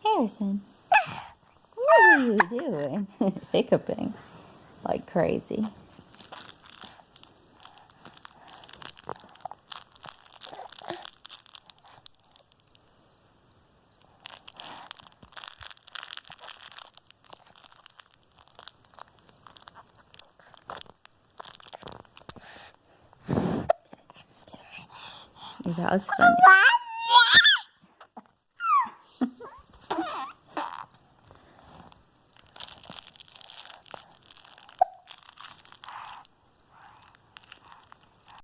Harrison, what are you doing? Hiccuping like crazy. That was funny.